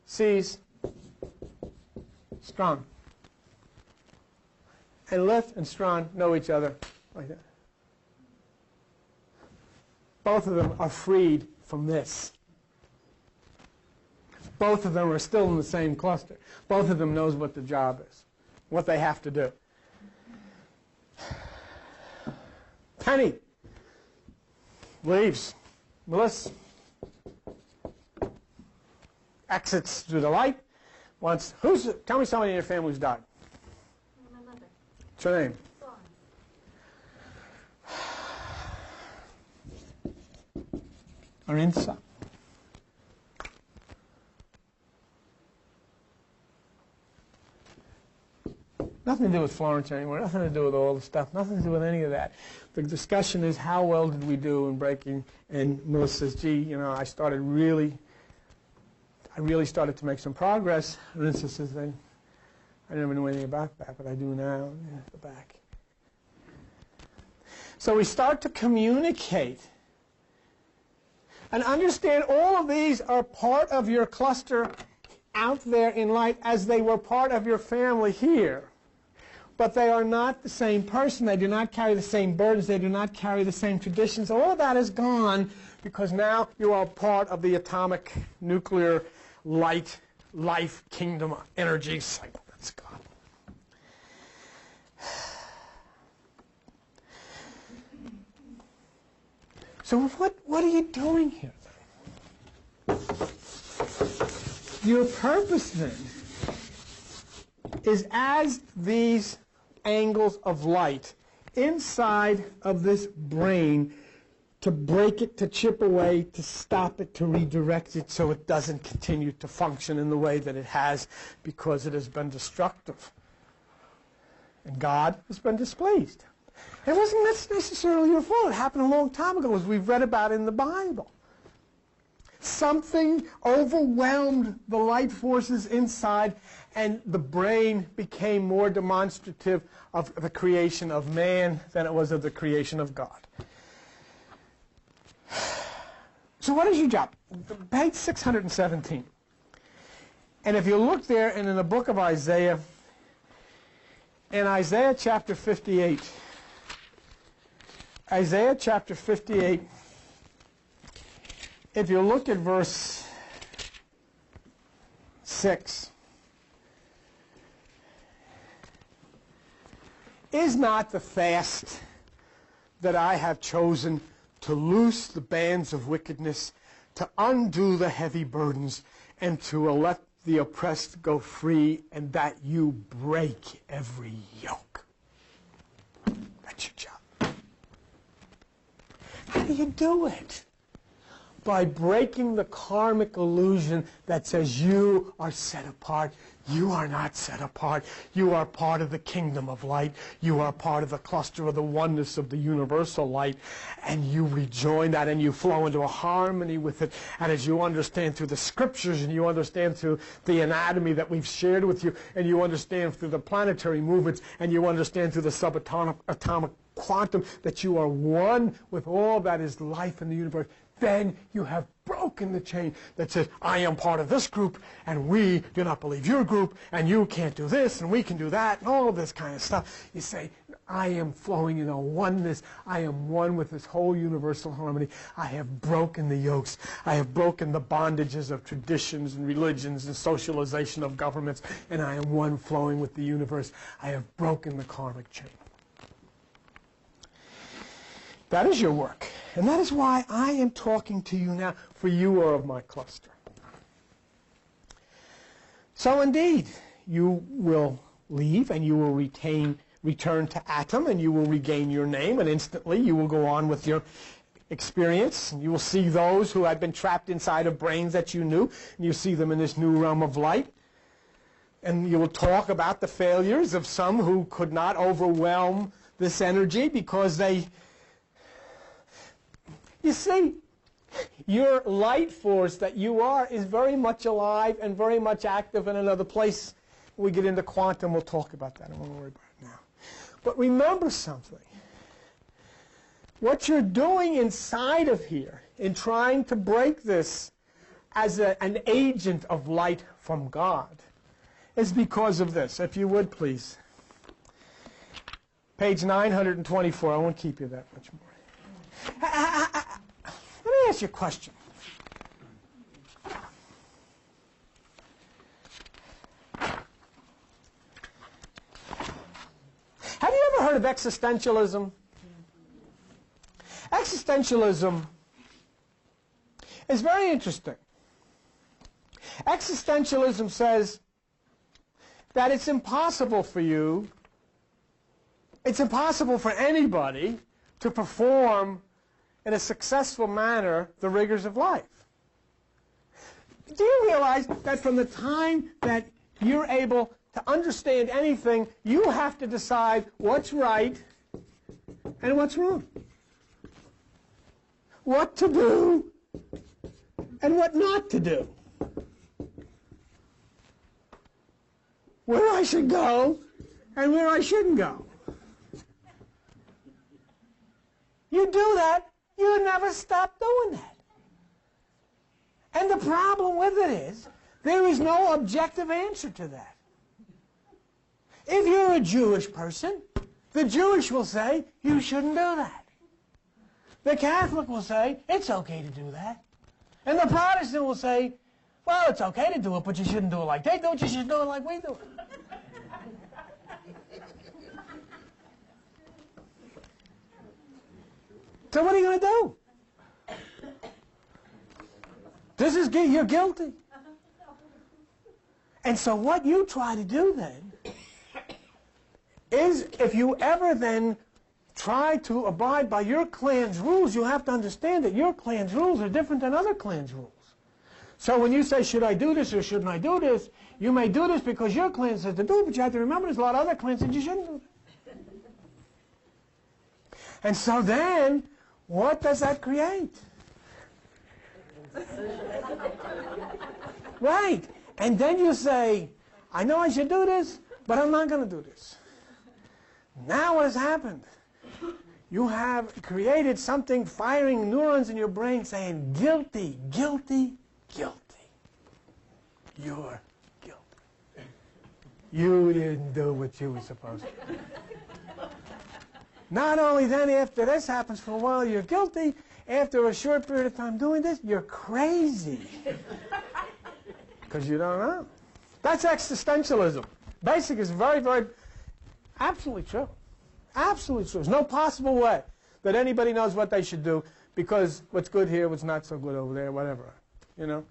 sees Strawn. And Lift and Strawn know each other like that. Both of them are freed from this. Both of them are still in the same cluster. Both of them knows what the job is, what they have to do. Penny leaves. Melissa exits through the light. Tell me somebody in your family who's died. My mother. What's her name? Arinsa. Nothing to do with Florence anymore, nothing to do with all the stuff, nothing to do with any of that. The discussion is how well did we do in breaking, and Melissa says, gee, you know, I really started to make some progress. Arinsa says, I never knew anything about that, but I do now. Yeah, the back. So we start to communicate and understand all of these are part of your cluster out there in light as they were part of your family here. But they are not the same person. They do not carry the same burdens. They do not carry the same traditions. All of that is gone because now you are part of the atomic nuclear light life kingdom energy cycle. That's gone. So what are you doing here? Your purpose then is, as these angles of light inside of this brain, to break it, to chip away, to stop it, to redirect it so it doesn't continue to function in the way that it has, because it has been destructive. And God has been displeased. It wasn't necessarily your fault. It happened a long time ago, as we've read about in the Bible. Something overwhelmed the light forces inside, and the brain became more demonstrative of the creation of man than it was of the creation of God. So what is your job? Page 617. And if you look there, and in the book of Isaiah, in Isaiah chapter 58, Isaiah chapter 58, if you look at verse 6, is not the fast that I have chosen to loose the bands of wickedness, to undo the heavy burdens, and to let the oppressed go free, and that you break every yoke? That's your job. How do you do it? By breaking the karmic illusion that says you are set apart. You are not set apart. You are part of the kingdom of light. You are part of the cluster of the oneness of the universal light. And you rejoin that, and you flow into a harmony with it. And as you understand through the scriptures, and you understand through the anatomy that we've shared with you, and you understand through the planetary movements, and you understand through the subatomic quantum, that you are one with all that is life in the universe, then you have broken the chain that says, I am part of this group, and we do not believe your group, and you can't do this, and we can do that, and all of this kind of stuff. You say, I am flowing in a oneness. I am one with this whole universal harmony. I have broken the yokes. I have broken the bondages of traditions and religions and socialization of governments, and I am one flowing with the universe. I have broken the karmic chain. That is your work. And that is why I am talking to you now, for you are of my cluster. So indeed, you will leave, and you will return to Atom, and you will regain your name, and instantly you will go on with your experience, and you will see those who had been trapped inside of brains that you knew, and you see them in this new realm of light. And you will talk about the failures of some who could not overwhelm this energy because they... You see, your light force that you are is very much alive and very much active in another place. When we get into quantum, we'll talk about that. I won't worry about it now. But remember something. What you're doing inside of here in trying to break this as an agent of light from God is because of this. If you would, please. Page 924. I won't keep you that much more. Let me ask you a question. Have you ever heard of existentialism? Existentialism is very interesting. Existentialism says that it's impossible for you, it's impossible for anybody to perform in a successful manner the rigors of life. Do you realize that from the time that you're able to understand anything, you have to decide what's right and what's wrong? What to do and what not to do? Where I should go and where I shouldn't go. You do that, you never stop doing that. And the problem with it is, there is no objective answer to that. If you're a Jewish person, the Jewish will say, you shouldn't do that. The Catholic will say, it's okay to do that. And the Protestant will say, well, it's okay to do it, but you shouldn't do it like they do it, you should do it like we do it. So what are you going to do? This is, you're guilty. And so what you try to do then is, if you ever then try to abide by your clan's rules, you have to understand that your clan's rules are different than other clan's rules. So when you say, should I do this or shouldn't I do this, you may do this because your clan says to do it, but you have to remember there's a lot of other clans that you shouldn't do it. And so then, what does that create? Right. And then you say, I know I should do this, but I'm not going to do this. Now what has happened? You have created something firing neurons in your brain saying, guilty, guilty, guilty. You're guilty. You didn't do what you were supposed to do. Not only then, after this happens for a while, you're guilty. After a short period of time doing this, you're crazy. Because you don't know. That's existentialism. Basic is very, very, absolutely true. Absolutely true. There's no possible way that anybody knows what they should do because what's good here, what's not so good over there, whatever. You know?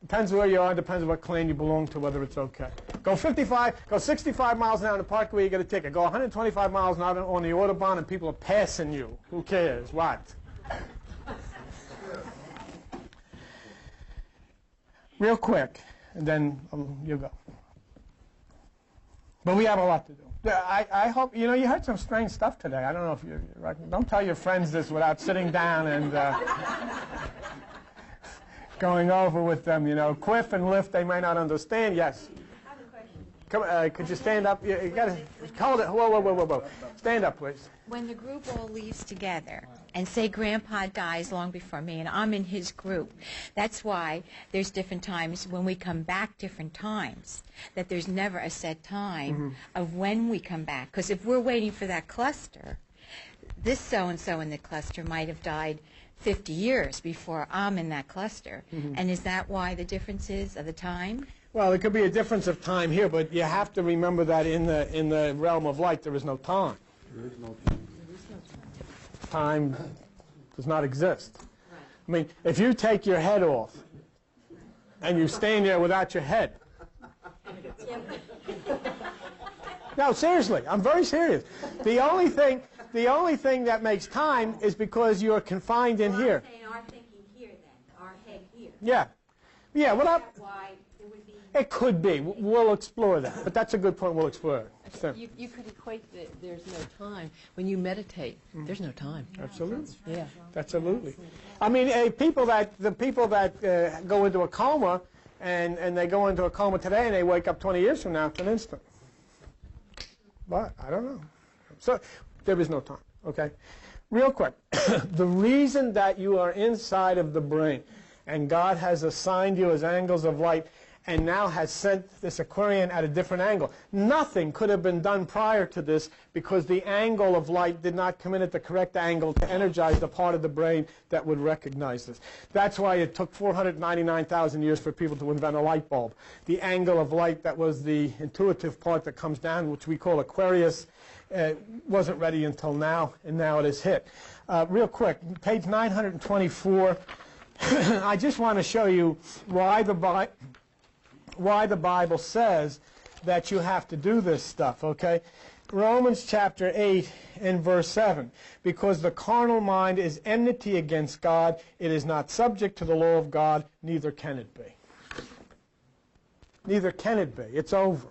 Depends where you are, depends what clan you belong to, whether it's okay. Go 65 miles an hour in the parkway, you get a ticket. Go 125 miles an hour on the Autobahn and people are passing you. Who cares? What? Real quick, and then you go. But we have a lot to do. I hope, you know, you heard some strange stuff today. I don't know if you, don't tell your friends this without sitting down and going over with them, you know. Quiff and lift, they may not understand. Yes? I have a question. Come, could you stand up? You got to hold it. Whoa. Stand up, please. When the group all leaves together, and say Grandpa dies long before me, and I'm in his group, that's why there's different times when we come back, different times, that there's never a set time of when we come back. Because if we're waiting for that cluster, this so-and-so in the cluster might have died 50 years before I'm in that cluster. And is that why the difference is of the time? Well, there could be a difference of time here, but you have to remember that in the realm of light, there is no time. There is no time. Time does not exist. I mean, if you take your head off and you stand there without your head. No, seriously, I'm very serious. The only thing that makes time is because you're confined in here. I'm saying our thinking here then, our head here. Yeah. What up? That's why it would be. It could be. We'll explore that. But that's a good point. We'll explore it. So, You could equate there's no time. When you meditate, there's no time. absolutely. Yeah. Absolutely. I mean, the people that go into a coma and they go into a coma today and they wake up 20 years from now, it's an instant. But I don't know. So there is no time. Okay. Real quick, the reason that you are inside of the brain and God has assigned you as angles of light and now has sent this Aquarian at a different angle. Nothing could have been done prior to this because the angle of light did not come in at the correct angle to energize the part of the brain that would recognize this. That's why it took 499,000 years for people to invent a light bulb. The angle of light that was the intuitive part that comes down, which we call Aquarius, wasn't ready until now, and now it is hit. Real quick, page 924, I just want to show you why the Bible says that you have to do this stuff, okay? Romans chapter 8 and verse 7. Because the carnal mind is enmity against God, it is not subject to the law of God, neither can it be. Neither can it be. It's over.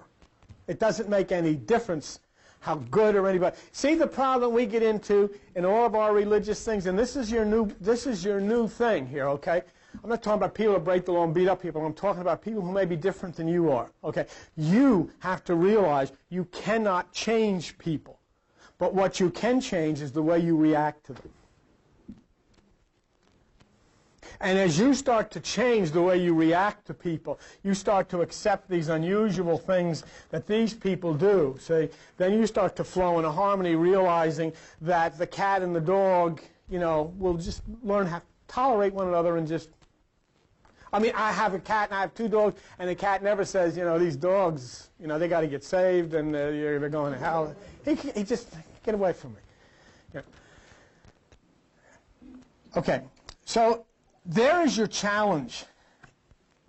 It doesn't make any difference how good or anybody. See the problem we get into in all of our religious things, and this is your new thing here, okay? I'm not talking about people who break the law and beat up people. I'm talking about people who may be different than you are. Okay? You have to realize you cannot change people. But what you can change is the way you react to them. And as you start to change the way you react to people, you start to accept these unusual things that these people do. See? Then you start to flow in a harmony, realizing that the cat and the dog, you know, will just learn how to tolerate one another and just... I mean, I have a cat and I have two dogs, and the cat never says, you know, these dogs, you know, they got to get saved and they're going to hell. He just, get away from me. Yeah. Okay, so there is your challenge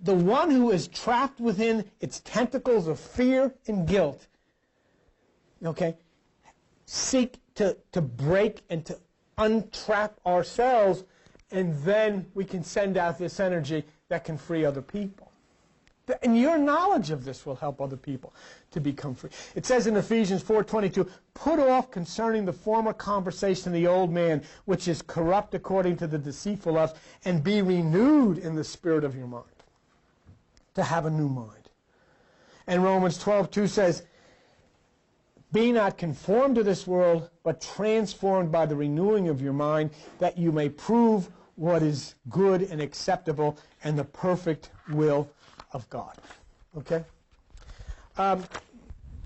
the one who is trapped within its tentacles of fear and guilt, okay, seek to break and to untrap ourselves, and then we can send out this energy that can free other people. And your knowledge of this will help other people to become free. It says in Ephesians 4:22, put off concerning the former conversation the old man, which is corrupt according to the deceitful lust, and be renewed in the spirit of your mind. To have a new mind. And Romans 12:2 says, be not conformed to this world, but transformed by the renewing of your mind, that you may prove what is good and acceptable and the perfect will of God. Okay?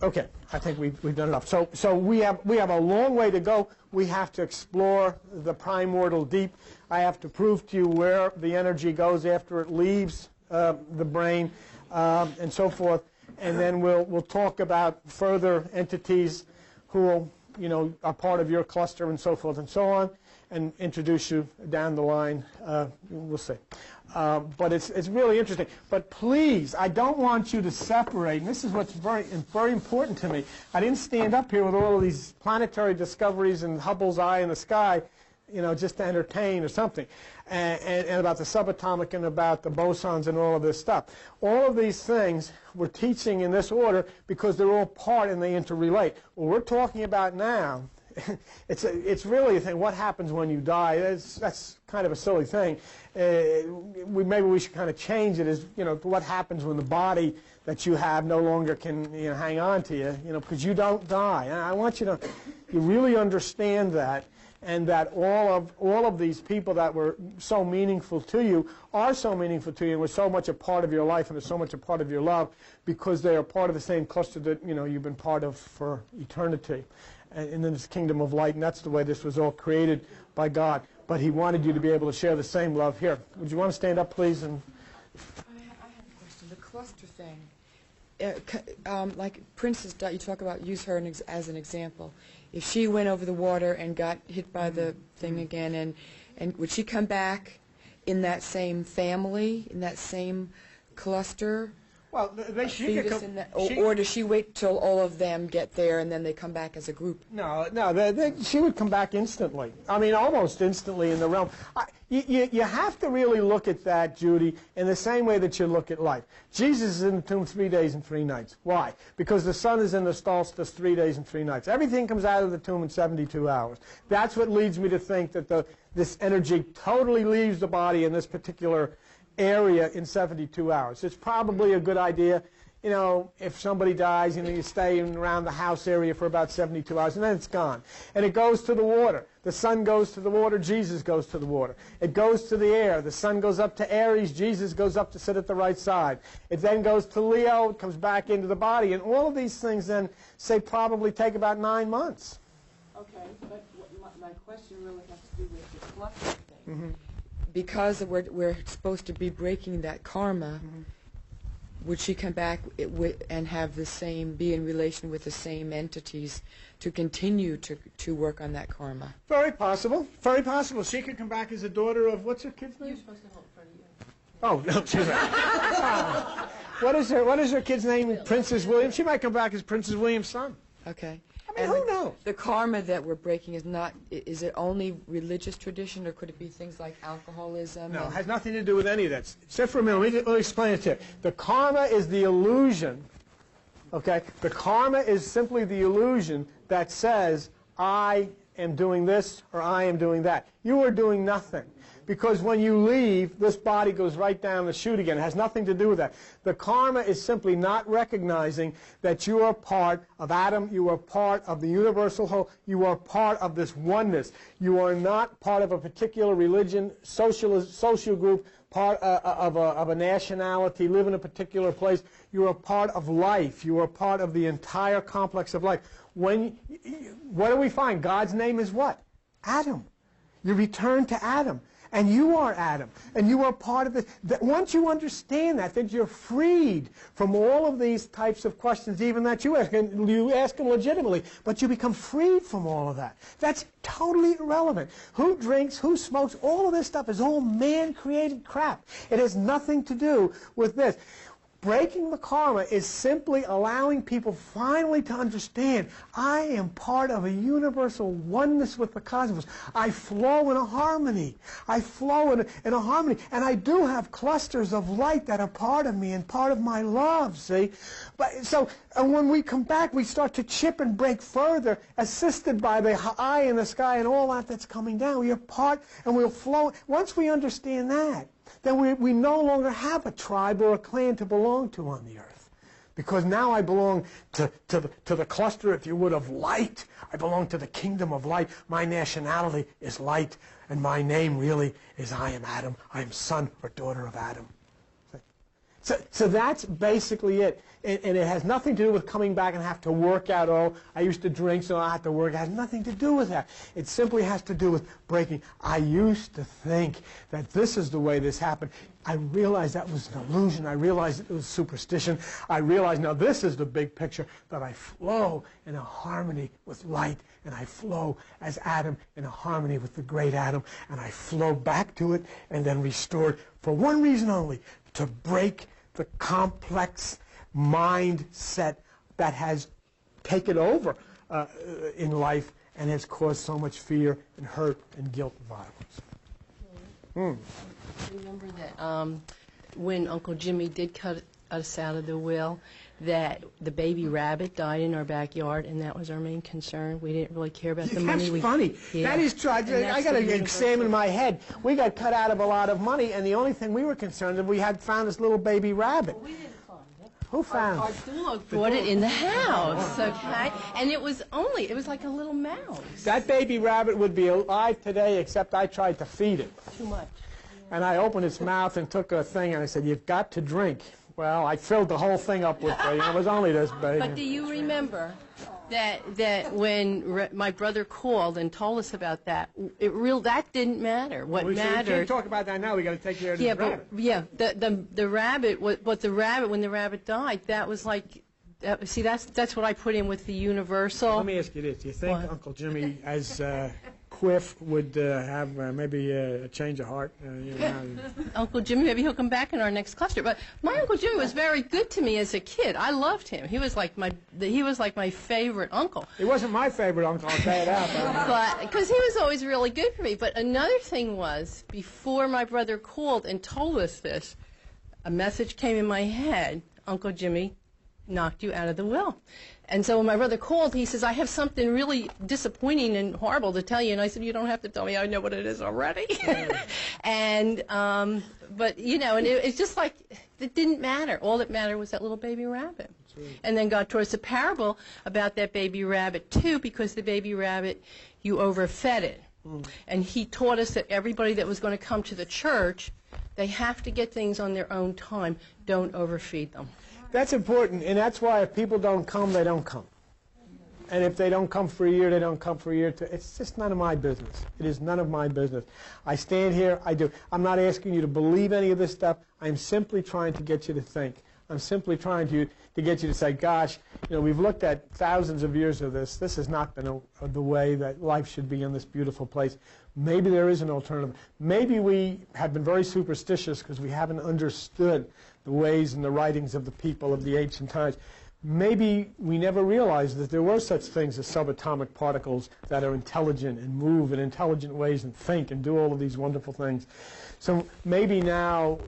Okay, I think we've done enough. So we have a long way to go. We have to explore the primordial deep. I have to prove to you where the energy goes after it leaves the brain, and so forth. And then we'll talk about further entities who are part of your cluster and so forth and so on, and introduce you down the line. We'll see. But it's really interesting. But please, I don't want you to separate, and this is what's very important to me. I didn't stand up here with all of these planetary discoveries and Hubble's eye in the sky, just to entertain or something, and about the subatomic and about the bosons and all of this stuff. All of these things we're teaching in this order because they're all part and they interrelate. What we're talking about now, it's really a thing. What happens when you die? That's kind of a silly thing. Maybe we should kind of change it as, what happens when the body that you have no longer can hang on to you, because you don't die. And I want you to really understand that. And that all of these people that were so meaningful to you are so meaningful to you and were so much a part of your life and are so much a part of your love because they are part of the same cluster that you've been part of for eternity in this kingdom of light. And that's the way this was all created by God. But He wanted you to be able to share the same love here. Would you want to stand up, please? And I have a question. The cluster thing. Like Princess, you talk about, use her as an example. If she went over the water and got hit by the thing again, and would she come back in that same family, in that same cluster? well, she could come. Or does she wait till all of them get there and then they come back as a group? No, she would come back instantly. I mean, almost instantly in the realm. You have to really look at that, Judy, in the same way that you look at life. Jesus is in the tomb 3 days and 3 nights. Why? Because the sun is in the solstice 3 days and 3 nights. Everything comes out of the tomb in 72 hours. That's what leads me to think that this energy totally leaves the body in this particular area in 72 hours. It's probably a good idea, if somebody dies, you stay around the house area for about 72 hours, and then it's gone. And it goes to the water. The sun goes to the water, Jesus goes to the water. It goes to the air. The sun goes up to Aries, Jesus goes up to sit at the right side. It then goes to Leo, it comes back into the body. And all of these things then, say, probably take about 9 months. Okay, but my question really has to do with the cluster thing. Mm-hmm. Because we're supposed to be breaking that karma, mm-hmm. Would she come back and have the same, be in relation with the same entities to continue to work on that karma? Very possible. Very possible. She could come back as a daughter of, what's her kid's name? You're supposed to hold in front of you. Oh, no, she's not. What is her kid's name? Princess William. She might come back as Princess William's son. Okay. I mean, who knows? The karma that we're breaking is it only religious tradition, or could it be things like alcoholism? No, it has nothing to do with any of that. Except for a minute, let me explain it to you. The karma is the illusion, okay? The karma is simply the illusion that says, I am doing this or I am doing that. You are doing nothing. Because when you leave, this body goes right down the chute again. It has nothing to do with that. The karma is simply not recognizing that you are part of Adam, you are part of the universal whole, you are part of this oneness. You are not part of a particular religion, social group, part of a nationality, live in a particular place. You are part of life. You are part of the entire complex of life. What do we find? God's name is what? Adam. You return to Adam. And you are Adam, and you are part of this. Once you understand that, then you're freed from all of these types of questions, even that you ask them legitimately, but you become freed from all of that. That's totally irrelevant. Who drinks, who smokes, all of this stuff is all man-created crap. It has nothing to do with this. Breaking the karma is simply allowing people finally to understand, I am part of a universal oneness with the cosmos. I flow in a harmony. I flow in a harmony. And I do have clusters of light that are part of me and part of my love, see? And when we come back, we start to chip and break further, assisted by the eye in the sky and all that that's coming down. We are part, and we'll flow. Once we understand that, then we no longer have a tribe or a clan to belong to on the earth. Because now I belong to the cluster, if you would, of light. I belong to the kingdom of light. My nationality is light, and my name really is I am Adam. I am son or daughter of Adam. So that's basically it. And it has nothing to do with coming back and have to work out, oh, I used to drink, so I have to work. It has nothing to do with that. It simply has to do with breaking. I used to think that this is the way this happened. I realized that was an illusion. I realized it was superstition. I realized now this is the big picture, that I flow in a harmony with light, and I flow as Adam in a harmony with the great Adam, and I flow back to it and then restored for one reason only, to break the complex mindset that has taken over in life and has caused so much fear and hurt and guilt and violence. Remember that when Uncle Jimmy did cut us out of the will, that the baby rabbit died in our backyard, and that was our main concern. We didn't really care about the money. That's funny. Yeah. That is true. I got to examine my head. We got cut out of a lot of money, and the only thing we were concerned with, we had found this little baby rabbit. We didn't find it. Who found our it? dog brought it in the house, okay? And it was like a little mouse. That baby rabbit would be alive today, except I tried to feed it. Too much. And I opened its mouth and took a thing, and I said, you've got to drink. Well, I filled the whole thing up with, it was only this big. But do you remember that when my brother called and told us about that, that didn't matter. What mattered? We can't talk about that now. We got to take care of this rabbit. The rabbit. When the rabbit died, that was like. See, that's what I put in with the universal. Let me ask you this: do you think Uncle Jimmy, as Quiff, would have maybe a change of heart? Uncle Jimmy, maybe he'll come back in our next cluster. But my Uncle Jimmy was very good to me as a kid. I loved him. He was like my favorite uncle. He wasn't my favorite uncle, I'll tell you that. But because he was always really good for me. But another thing was, before my brother called and told us this, a message came in my head. Uncle Jimmy knocked you out of the will. And so when my brother called, he says, I have something really disappointing and horrible to tell you. And I said, you don't have to tell me. I know what it is already. And, but, and it's just like, it didn't matter. All that mattered was that little baby rabbit. Right. And then God taught us a parable about that baby rabbit, too, because the baby rabbit, you overfed it. And he taught us that everybody that was going to come to the church, they have to get things on their own time. Don't overfeed them. That's important, and that's why if people don't come, they don't come. And if they don't come for a year, they don't come for a year. It's just none of my business. It is none of my business. I stand here, I'm not asking you to believe any of this stuff. I'm simply trying to get you to think. I'm simply trying to get you to say, gosh, we've looked at thousands of years of this. This has not been the way that life should be in this beautiful place. Maybe there is an alternative. Maybe we have been very superstitious because we haven't understood the ways and the writings of the people of the ancient times. Maybe we never realized that there were such things as subatomic particles that are intelligent and move in intelligent ways and think and do all of these wonderful things. So maybe now,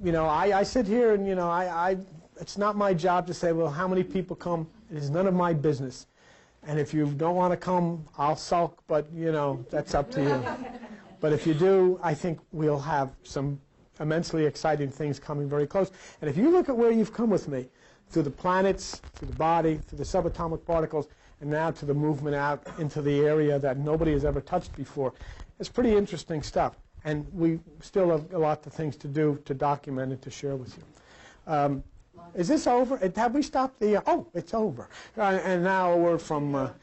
I sit here and, it's not my job to say, well, how many people come? It is none of my business. And if you don't want to come, I'll sulk, but, that's up to you. But if you do, I think we'll have some immensely exciting things coming very close. And if you look at where you've come with me, through the planets, through the body, through the subatomic particles, and now to the movement out into the area that nobody has ever touched before, it's pretty interesting stuff. And we still have a lot of things to do to document and to share with you. Is this over? Have we stopped the... oh, it's over. And now a word from... what?